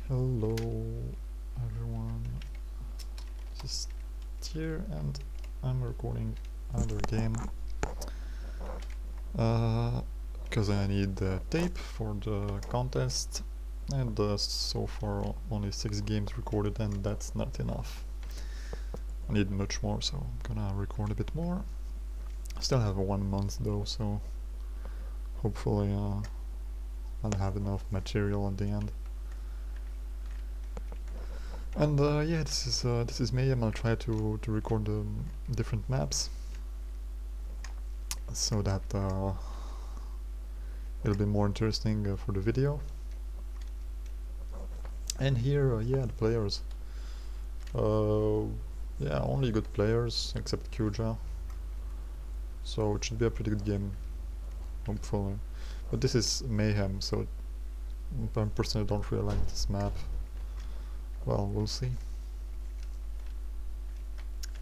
Hello everyone, just here and I'm recording another game because I need the tape for the contest, and so far only 6 games recorded, and that's not enough. I need much more, so I'm gonna record a bit more. I still have 1 month though, so hopefully I'll have enough material at the end. And yeah, this is Mayhem. I'll try to record the different maps so that it'll be more interesting for the video. And here, yeah, the players. Yeah, only good players except Kuja. So it should be a pretty good game, hopefully. But this is Mayhem, so I personally don't really like this map. Well, we'll see.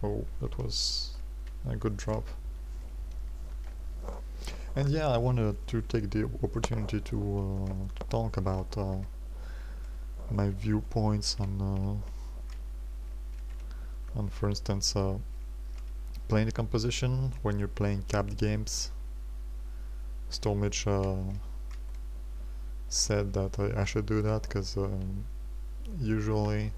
Oh, that was a good drop. And yeah, I wanted to take the opportunity to talk about my viewpoints on, for instance, playing the composition when you're playing capped games. Stormage said that I should do that because usually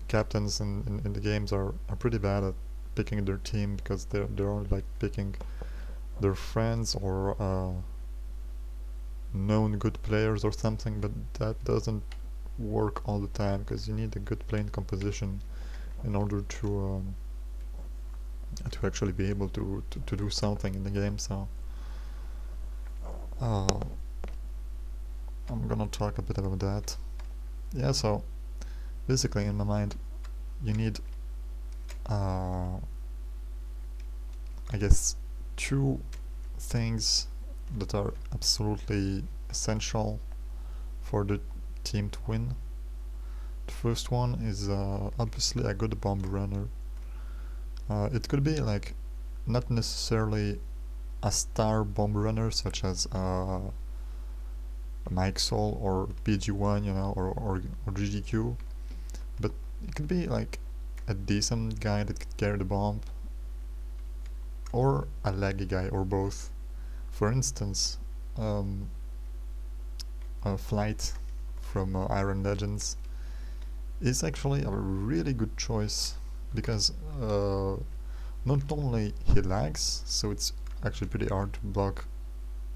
captains in the games are pretty bad at picking their team because they're only like picking their friends or known good players or something, but that doesn't work all the time because you need a good playing composition in order to actually be able to do something in the game. So I'm gonna talk a bit about that. Yeah, so basically in my mind you need I guess 2 things that are absolutely essential for the team to win. The first one is obviously a good bomb runner. It could be like not necessarily a star bomb runner such as Mike Sol or PG1, you know, or GGQ, but it could be like a decent guy that could carry the bomb, or a laggy guy, or both. For instance, Flight from Iron Legends is actually a really good choice because not only he lags, so it's actually pretty hard to block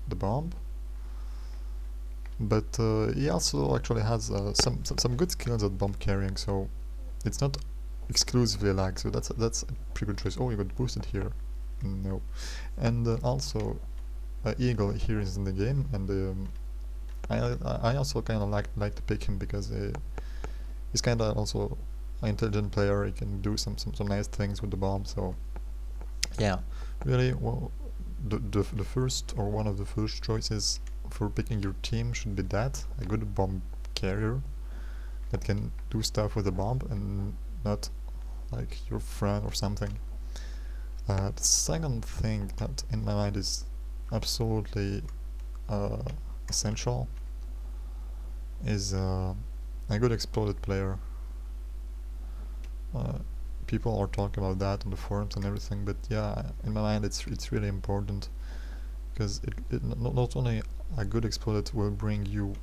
the bomb, but he also actually has some good skills at bomb carrying, so it's not exclusively lag, so that's a pretty good choice. Oh, you got boosted here. No. And also Eagle here is in the game, and I also kind of like to pick him because he's kind of also an intelligent player. He can do some nice things with the bomb. So yeah, really, well, the first, or one of the first choices for picking your team should be that, a good bomb carrier that can do stuff with the bomb and not like your friend or something. The second thing that in my mind is absolutely essential is a good exploded player. People are talking about that on the forums and everything, but yeah, in my mind it's really important because it not only a good exploded will bring you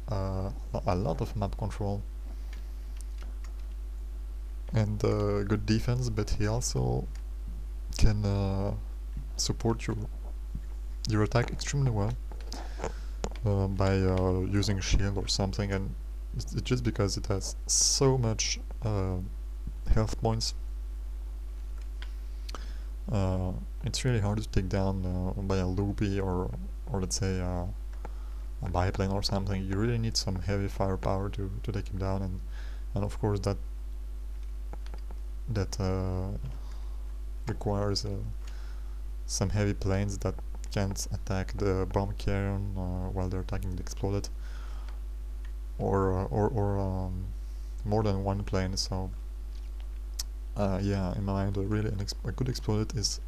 a lot of map control and good defense, but he also can support your attack extremely well by using shield or something, and it's just because it has so much health points. It's really hard to take down by a loopy or let's say a biplane or something. You really need some heavy firepower to take him down, and of course that requires some heavy planes that can't attack the bomb carrier while they're attacking the exploded, or more than one plane. So yeah, in my mind, really a good exploded is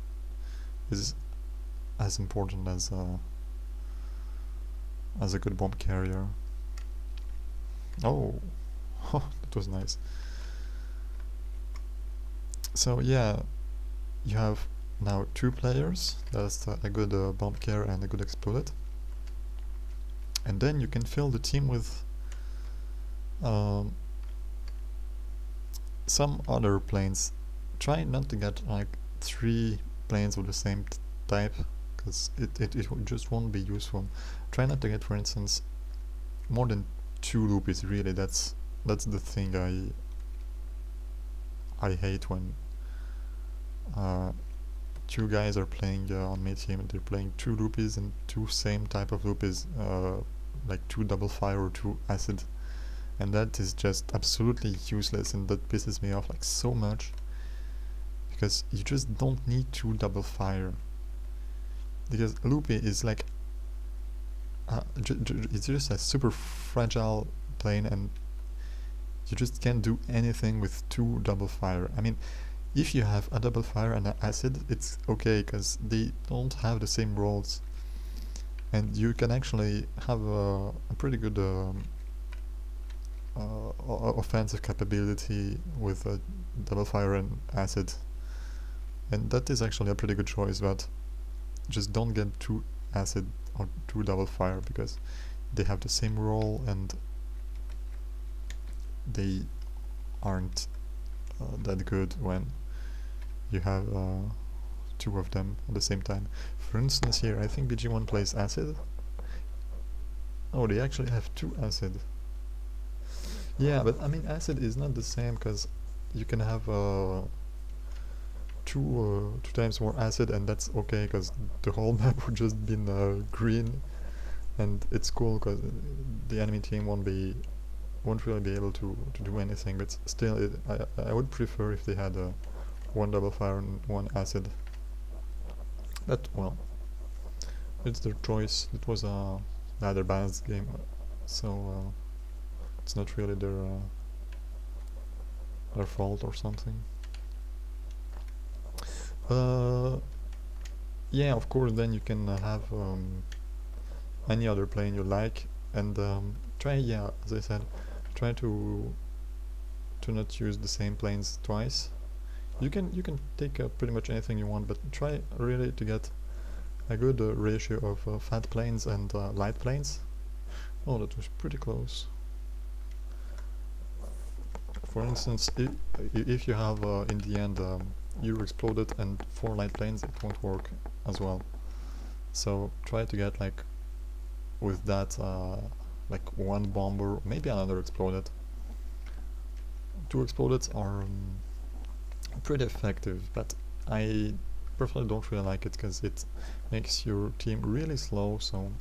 as important as as a good bomb carrier. Oh, that was nice. So yeah, you have now 2 players. That's a good bomb carrier and a good exploded. And then you can fill the team with some other planes. Try not to get like 3 planes of the same type, because it just won't be useful. Try not to get, for instance, more than 2 loopies. Really, that's the thing I hate when 2 guys are playing on my team and they're playing 2 loopies and 2 same type of loopies, like 2 double fire or 2 acid, and that is just absolutely useless, and that pisses me off like so much, because you just don't need 2 double fire, because loopy is like it's just a super fragile plane, and you just can't do anything with 2 double fire. I mean, if you have a double fire and an acid, it's okay, because they don't have the same roles, and you can actually have a pretty good offensive capability with double fire and acid, and that is actually a pretty good choice. But just don't get 2 acid or 2 double fire, because they have the same role and they aren't that good when you have 2 of them at the same time. For instance, here I think BG1 plays acid. Oh, they actually have 2 acid. Yeah, but I mean, acid is not the same, because you can have two times more acid, and that's okay, because the whole map would just been green, and it's cool because the enemy team won't really be able to do anything. But still, I would prefer if they had 1 double fire and 1 acid. But well, it's their choice. It was a rather balanced game, so it's not really their fault or something. Yeah, of course, then you can have any other plane you like, and try, yeah, as I said, try to not use the same planes twice. You can take pretty much anything you want, but try really to get a good ratio of fat planes and light planes. Oh, that was pretty close. For instance, if you have in the end you exploded and 4 light planes, it won't work as well. So try to get like with that like 1 bomber, maybe another exploded. 2 exploded are pretty effective, but I personally don't really like it, because it makes your team really slow, so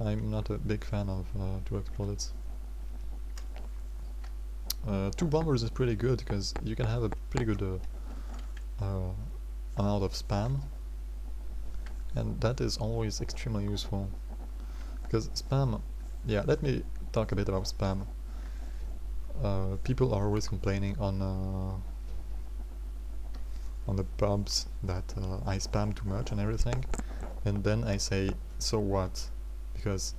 I'm not a big fan of 2 exploded. 2 bombers is pretty good, because you can have a pretty good amount of spam, and that is always extremely useful, because spam, yeah, let me talk a bit about spam. People are always complaining on the pubs that I spam too much and everything, and then I say, so what? Because